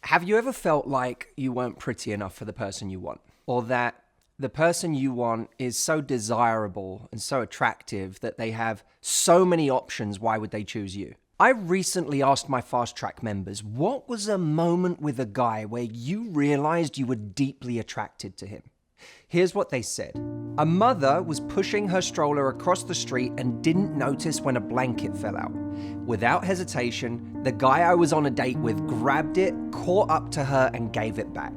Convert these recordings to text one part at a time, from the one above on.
Have you ever felt like you weren't pretty enough for the person you want? Or that the person you want is so desirable and so attractive that they have so many options, why would they choose you? I recently asked my Fast Track members, what was a moment with a guy where you realized you were deeply attracted to him? Here's what they said. A mother was pushing her stroller across the street and didn't notice when a blanket fell out. Without hesitation, the guy I was on a date with grabbed it, caught up to her, and gave it back.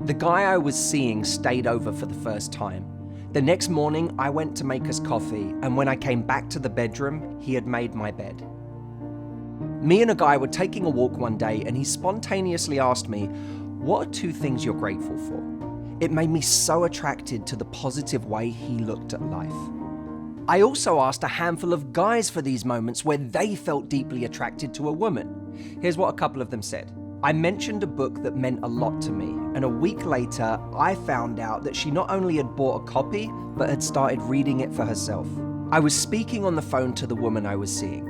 The guy I was seeing stayed over for the first time. The next morning, I went to make us coffee, and when I came back to the bedroom, he had made my bed. Me and a guy were taking a walk one day, and he spontaneously asked me, "What are 2 things you're grateful for?" It made me so attracted to the positive way he looked at life. I also asked a handful of guys for these moments where they felt deeply attracted to a woman. Here's what a couple of them said. I mentioned a book that meant a lot to me, and a week later, I found out that she not only had bought a copy, but had started reading it for herself. I was speaking on the phone to the woman I was seeing,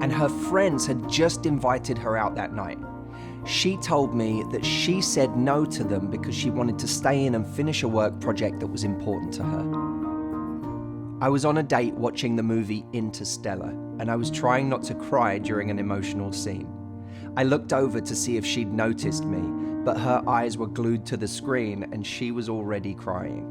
and her friends had just invited her out that night. She told me that she said no to them because she wanted to stay in and finish a work project that was important to her. I was on a date watching the movie Interstellar, and I was trying not to cry during an emotional scene. I looked over to see if she'd noticed me, but her eyes were glued to the screen and she was already crying.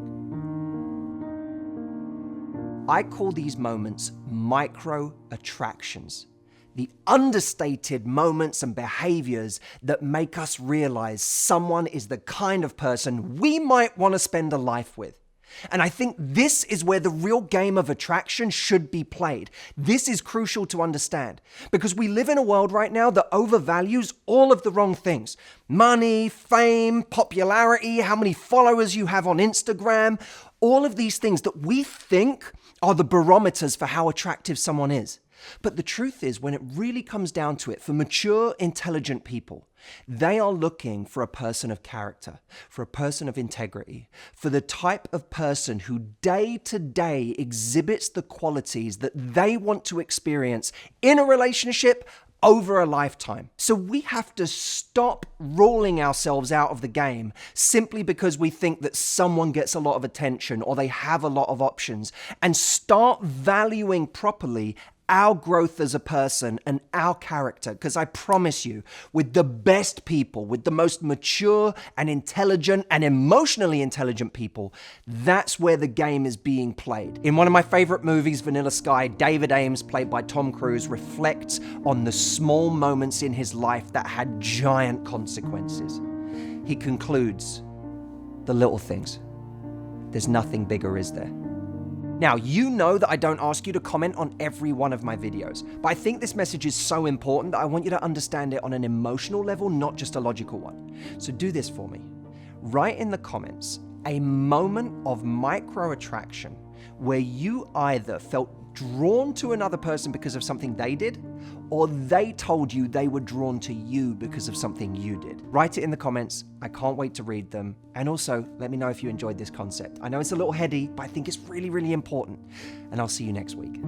I call these moments micro-attractions. The understated moments and behaviors that make us realize someone is the kind of person we might want to spend a life with. And I think this is where the real game of attraction should be played. This is crucial to understand because we live in a world right now that overvalues all of the wrong things. Money, fame, popularity, how many followers you have on Instagram, all of these things that we think are the barometers for how attractive someone is. But the truth is, when it really comes down to it, for mature, intelligent people, they are looking for a person of character, for a person of integrity, for the type of person who day to day exhibits the qualities that they want to experience in a relationship over a lifetime. So we have to stop ruling ourselves out of the game simply because we think that someone gets a lot of attention or they have a lot of options, and start valuing properly our growth as a person and our character. Because I promise you, with the best people, with the most mature and intelligent and emotionally intelligent people, that's where the game is being played. In one of my favorite movies, Vanilla Sky, David Ames, played by Tom Cruise, reflects on the small moments in his life that had giant consequences. He concludes, the little things. There's nothing bigger, is there? Now, you know that I don't ask you to comment on every one of my videos, but I think this message is so important that I want you to understand it on an emotional level, not just a logical one. So do this for me. Write in the comments a moment of micro-attraction where you either felt drawn to another person because of something they did, or they told you they were drawn to you because of something you did. Write it in the comments. I can't wait to read them. And also, let me know if you enjoyed this concept. I know it's a little heady, but I think it's really, really important. And I'll see you next week.